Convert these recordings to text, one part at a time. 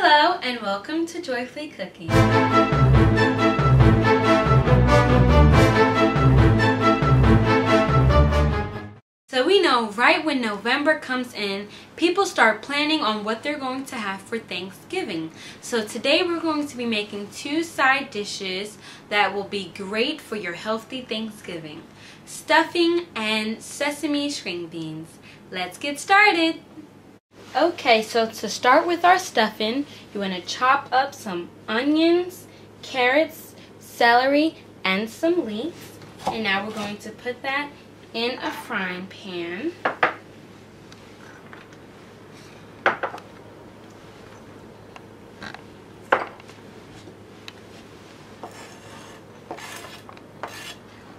Hello and welcome to Joyfully Cooking. So we know right when November comes in, people start planning on what they're going to have for Thanksgiving. So today we're going to be making two side dishes that will be great for your healthy Thanksgiving. Stuffing and sesame string beans. Let's get started. Okay, so to start with our stuffing, you want to chop up some onions, carrots, celery, and some leeks. And now we're going to put that in a frying pan.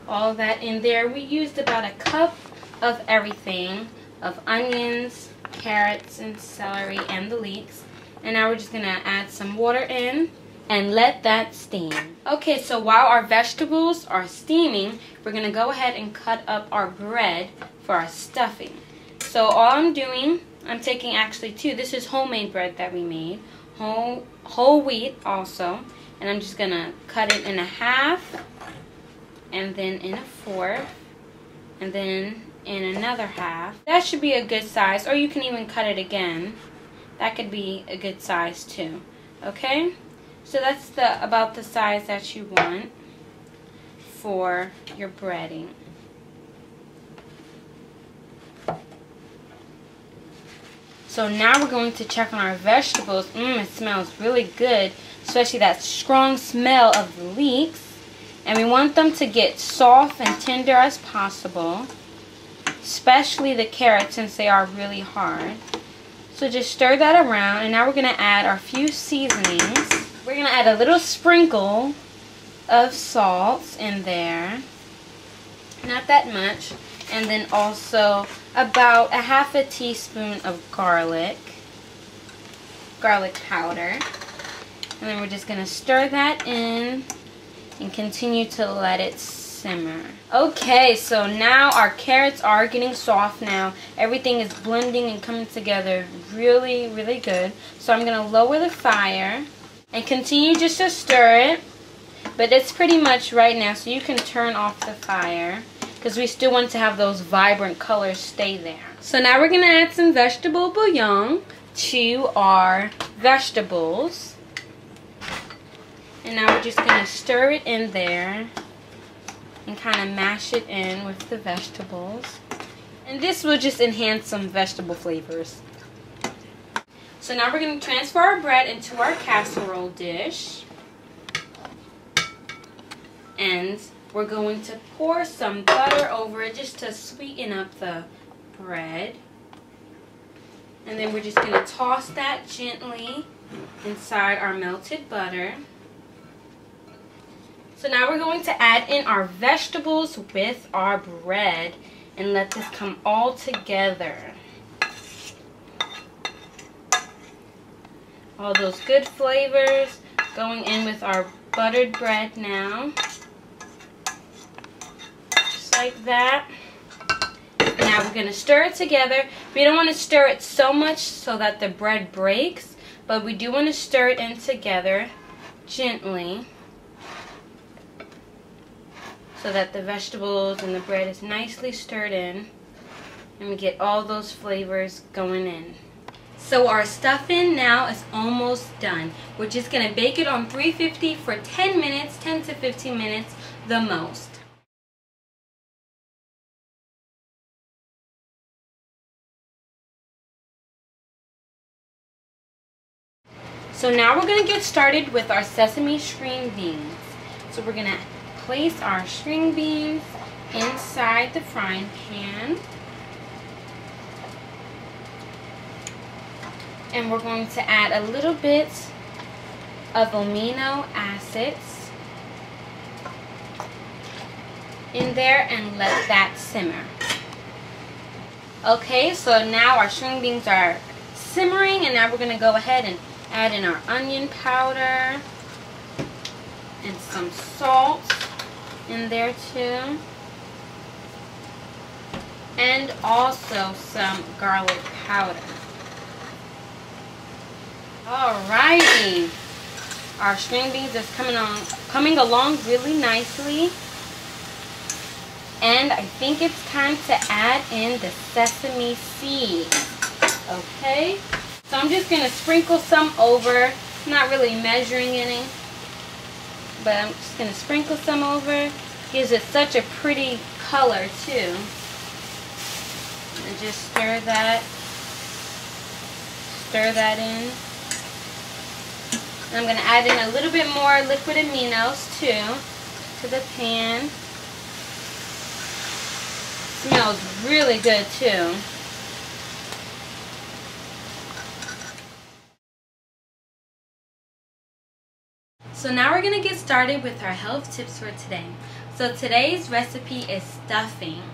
All that in there. We used about a cup of everything, of onions, carrots, and celery, and the leeks. And now we're just going to add some water in and let that steam. Okay, so while our vegetables are steaming, we're going to go ahead and cut up our bread for our stuffing. So all I'm doing, I'm taking actually two. This is homemade bread that we made. Whole wheat also. And I'm just going to cut it in a half, and then in a fourth, and then in another half. That should be a good size, or you can even cut it again. That could be a good size too. Okay? So that's about the size that you want for your breading. So now we're going to check on our vegetables. It smells really good, especially that strong smell of the leeks. And we want them to get soft and tender as possible, especially the carrots since they are really hard. So just stir that around, and now we're going to add our few seasonings. We're going to add a little sprinkle of salt in there, not that much, and then also about a half a teaspoon of garlic powder. And then we're just going to stir that in and continue to let it simmer. Okay, so now our carrots are getting soft now. Everything is blending and coming together really, really good. So I'm going to lower the fire and continue just to stir it. But it's pretty much right now, so you can turn off the fire because we still want to have those vibrant colors stay there. So now we're going to add some vegetable bouillon to our vegetables. And now we're just going to stir it in there and kind of mash it in with the vegetables. And this will just enhance some vegetable flavors. So now we're going to transfer our bread into our casserole dish. And we're going to pour some butter over it just to sweeten up the bread. And then we're just going to toss that gently inside our melted butter. So now we're going to add in our vegetables with our bread and let this come all together. All those good flavors going in with our buttered bread now. Just like that. Now we're going to stir it together. We don't want to stir it so much so that the bread breaks, but we do want to stir it in together gently, so that the vegetables and the bread is nicely stirred in and we get all those flavors going in. So our stuffing now is almost done. We're just going to bake it on 350 for 10 minutes, 10 to 15 minutes the most. So now we're going to get started with our sesame string beans. So we're going to place our string beans inside the frying pan, and we're going to add a little bit of amino acids in there and let that simmer. Okay, so now our string beans are simmering, and now we're going to go ahead and add in our onion powder and some salt in there too, and also some garlic powder. Alrighty. Our string beans is coming along really nicely. And I think it's time to add in the sesame seeds. Okay? So I'm just going to sprinkle some over. Not really measuring any. But I'm just going to sprinkle some over. Gives it such a pretty color too. And just stir that in. And I'm going to add in a little bit more liquid aminos too to the pan. Smells really good too. So now we're going to get started with our health tips for today. So today's recipe is stuffing.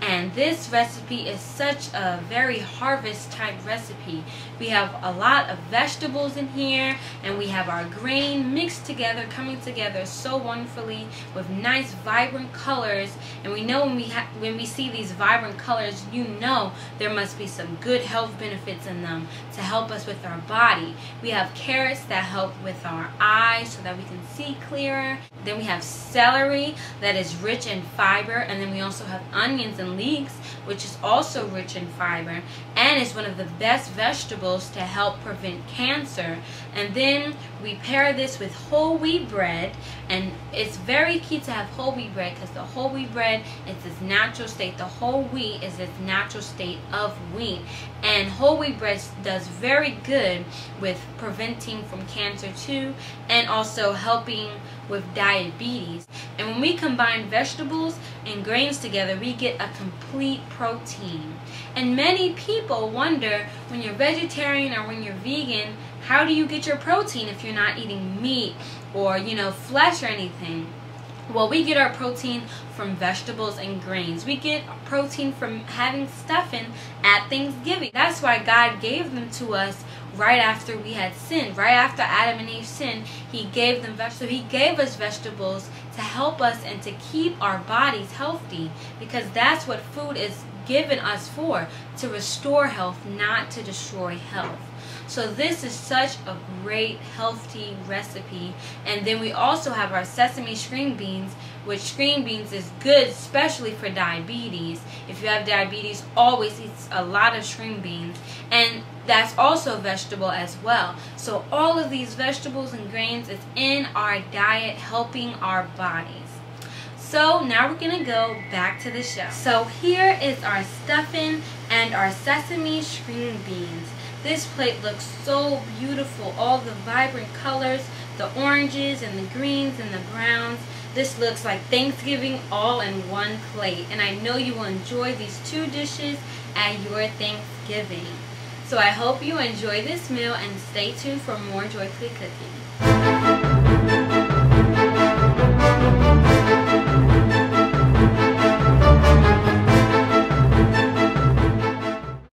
And this recipe is such a very harvest type recipe. We have a lot of vegetables in here, and we have our grain mixed together, coming together so wonderfully with nice vibrant colors. And we know when we see these vibrant colors, you know there must be some good health benefits in them to help us with our body. We have carrots that help with our eyes so that we can see clearer. Then we have celery that is rich in fiber, and then we also have onions and leeks, which is also rich in fiber and is one of the best vegetables to help prevent cancer. And then we pair this with whole wheat bread, and it's very key to have whole wheat bread because the whole wheat bread is its natural state. The whole wheat is its natural state of wheat, and whole wheat bread does very good with preventing from cancer too, and also helping with diabetes. And when we combine vegetables and grains together, we get a complete protein. And many people wonder, when you're vegetarian or when you're vegan, how do you get your protein if you're not eating meat or, flesh or anything? Well, we get our protein from vegetables and grains. We get protein from having stuffing at Thanksgiving. That's why God gave them to us right after we had sinned. Right after Adam and Eve sinned, He gave them vegetables. So He gave us vegetables to help us and to keep our bodies healthy, because that's what food is given us for, to restore health, not to destroy health. So this is such a great healthy recipe. And then we also have our sesame string beans, which string beans is good especially for diabetes. If you have diabetes, always eat a lot of string beans, and that's also a vegetable as well. So all of these vegetables and grains is in our diet, helping our bodies. So now we're going to go back to the show. So here is our stuffing and our sesame string beans. This plate looks so beautiful. All the vibrant colors, the oranges and the greens and the browns. This looks like Thanksgiving all in one plate. And I know you will enjoy these two dishes at your Thanksgiving. So I hope you enjoy this meal and stay tuned for more Joyfully Cooking.